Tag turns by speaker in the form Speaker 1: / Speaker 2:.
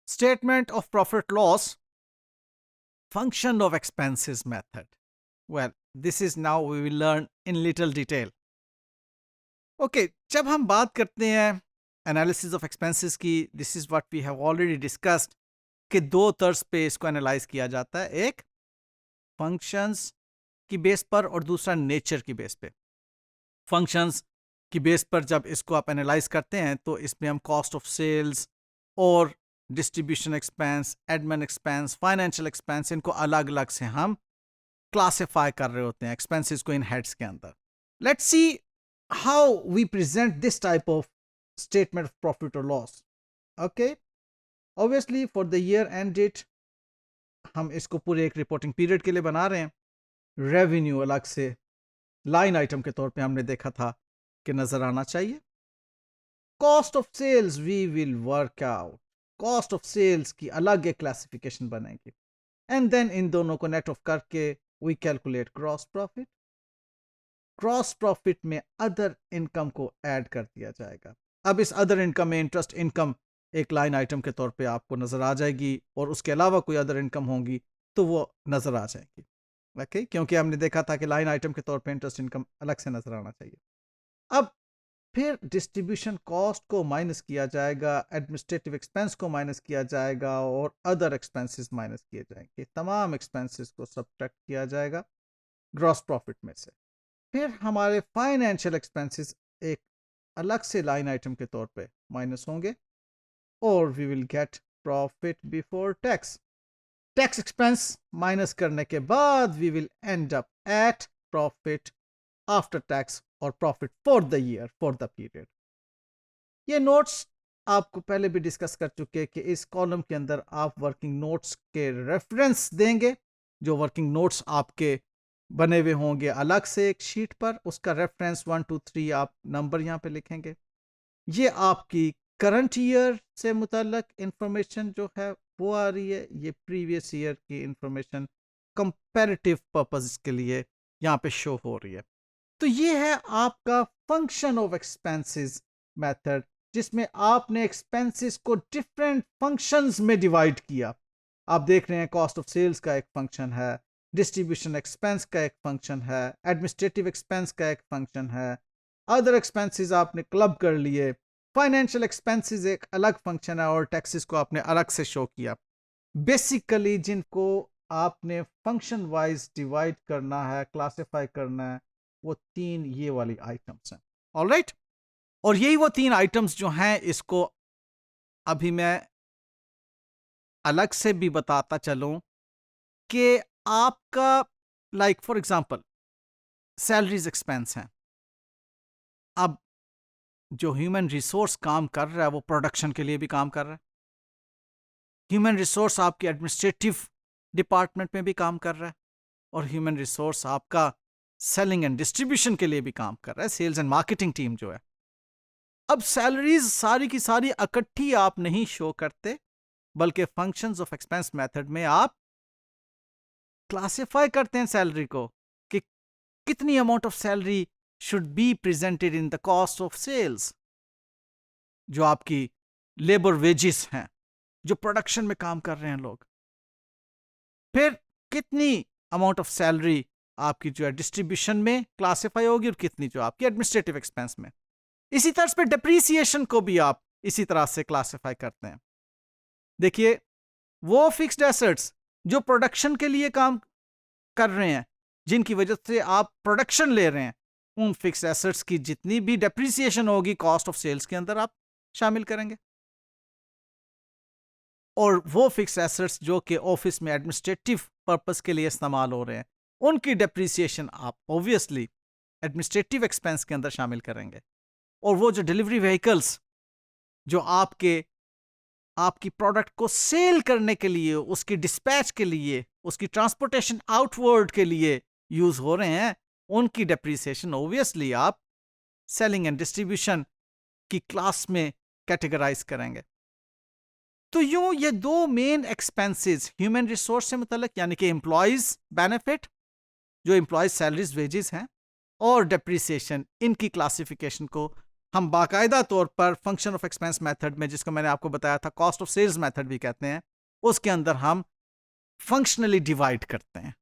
Speaker 1: Statement of profit loss, function of expenses method. Well, this is now we will learn in little detail. Okay, जब हम बात करते हैं analysis of expenses की, this is what we have already discussed कि दो तर्ज पे इसको एनालाइज किया जाता है, एक फंक्शंस की बेस पर और दूसरा नेचर की बेस पे। फंक्शंस की बेस पर जब इसको आप एनालाइज करते हैं तो इसमें हम कॉस्ट ऑफ सेल्स और distribution expense, admin expense, financial expense, इनको अलग अलग से हम क्लासिफाई कर रहे होते हैं एक्सपेंसेस को इन हेड्स के अंदर। Let's see how we present this type of statement of profit और loss. Okay, obviously for the year ended हम इसको पूरे एक रिपोर्टिंग पीरियड के लिए बना रहे हैं। रेवेन्यू अलग से लाइन आइटम के तौर पे हमने देखा था कि नजर आना चाहिए। Cost of sales we will work out, cost of sales की अलग एक क्लासिफिकेशन बनेगी एंड देन इन दोनों को नेट ऑफ करके we calculate gross profit. Gross profit में अदर इनकम को ऐड कर दिया जाएगा। अब इस अदर इनकम में इंटरेस्ट इनकम एक लाइन आइटम के तौर पे आपको नजर आ जाएगी और उसके अलावा कोई अदर इनकम होंगी तो वो नजर आ जाएगी। ओके, क्योंकि हमने देखा था कि लाइन आइटम के तौर पे इंटरेस्ट इनकम अलग से नजर आना चाहिए। अब फिर डिस्ट्रीब्यूशन कॉस्ट को माइनस किया जाएगा, एडमिनिस्ट्रेटिव एक्सपेंस को माइनस किया जाएगा और अदर एक्सपेंसेस माइनस किए जाएंगे। तमाम एक्सपेंसेस को सब्ट्रैक्ट किया जाएगा ग्रॉस प्रॉफिट में से। फिर हमारे फाइनेंशियल एक्सपेंसेस एक अलग से लाइन आइटम के तौर पे माइनस होंगे और we will get profit before tax. Tax expense minus करने के बाद we will end up at profit after tax और profit for the year, for the period. ये नोट्स आपको पहले भी डिस्कस कर चुके हैं कि इस कॉलम के अंदर आप वर्किंग नोट्स के रेफरेंस देंगे। जो वर्किंग नोट्स आपके बने हुए होंगे अलग से एक शीट पर, उसका रेफरेंस 1 2 3 आप नंबर यहाँ पे लिखेंगे। ये आपकी करंट ईयर से मुतल्लक इंफॉर्मेशन जो है वो आ रही है, ये प्रीवियस ईयर की इंफॉर्मेशन कंपैरेटिव पर्पस के लिए यहाँ पे शो हो रही है। तो ये है आपका फंक्शन ऑफ एक्सपेंसेस मेथड, जिसमें आपने एक्सपेंसेस को डिफरेंट फंक्शंस में डिवाइड किया। आप देख रहे हैं कॉस्ट ऑफ सेल्स का एक फंक्शन है, डिस्ट्रीब्यूशन एक्सपेंस का एक फंक्शन है, एडमिनिस्ट्रेटिव एक्सपेंस का एक फंक्शन है, अदर एक्सपेंसेस आपने क्लब कर लिए, फाइनेंशियल एक्सपेंसेस एक अलग फंक्शन है और टैक्सेस को आपने अलग से शो किया। बेसिकली जिनको आपने फंक्शन वाइज डिवाइड करना है, क्लासिफाई करना है, वो तीन ये वाली आइटम्स हैं। ऑलराइट, और यही वो तीन आइटम्स जो हैं, इसको अभी मैं अलग से भी बताता चलूं कि आपका like for example salaries expense हैं। अब जो ह्यूमन रिसोर्स काम कर रहा है वो प्रोडक्शन के लिए भी काम कर रहा है। ह्यूमन रिसोर्स आपके एडमिनिस्ट्रेटिव डिपार्टमेंट में भी काम कर रहा है और ह्यूमन रिसोर्स आपका सेलिंग एंड डिस्ट्रीब्यूशन के लिए भी काम कर रहा है, सेल्स एंड मार्केटिंग टीम जो है। अब सैलरीज सारी की सारी इकट्ठी आप नहीं शो करते, बल्कि फंक्शंस ऑफ एक्सपेंस मेथड में आप क्लासिफाई करते हैं सैलरी को कि कितनी amount of salary should be presented in the cost of sales, जो आपकी लेबर वेजेस हैं, जो प्रोडक्शन में काम कर रहे हैं लोग। फिर कितनी अमाउंट ऑफ सैलरी आपकी जो है डिस्ट्रीब्यूशन में क्लासिफाई होगी और कितनी जो आपकी एडमिनिस्ट्रेटिव एक्सपेंस में। इसी तरह पे डिप्रीसिएशन को भी आप इसी तरह से क्लासिफाई करते हैं। देखिए, वो फिक्स्ड एसेट्स जो प्रोडक्शन के लिए काम कर रहे हैं, जिनकी वजह से आप प्रोडक्शन ले रहे हैं, उन फिक्स्ड एसेट्स की जितनी भी डिप्रीसिएशन होगी कॉस्ट ऑफ सेल्स के अंदर आप शामिल करेंगे। और वो फिक्स्ड एसेट्स जो कि ऑफिस में एडमिनिस्ट्रेटिव पर्पस के लिए इस्तेमाल हो रहे हैं, उनकी डिप्रीसिएशन आप ऑब्वियसली एडमिनिस्ट्रेटिव एक्सपेंस के अंदर शामिल करेंगे। और वो जो डिलीवरी व्हीकल्स जो आपकी प्रोडक्ट को सेल करने के लिए, उसकी डिस्पैच के लिए, उसकी ट्रांसपोर्टेशन आउटवर्ड के लिए यूज हो रहे हैं, उनकी डेप्रिसिएशन ऑब्वियसली आप सेलिंग एंड डिस्ट्रीब्यूशन की क्लास में कैटेगराइज करेंगे। तो यूं ये दो मेन एक्सपेंसेस ह्यूमन रिसोर्स से मुतल्लिक, यानी कि एम्प्लॉयज बेनिफिट जो एम्प्लॉयज सैलरीज वेजेस हैं, और डेप्रिसिएशन, इनकी क्लासिफिकेशन को हम बाकायदा तौर पर फंक्शन ऑफ एक्सपेंस मेथड में, जिसको मैंने आपको बताया था कॉस्ट ऑफ सेल्स मेथड भी कहते हैं, उसके अंदर हम फंक्शनली डिवाइड करते हैं।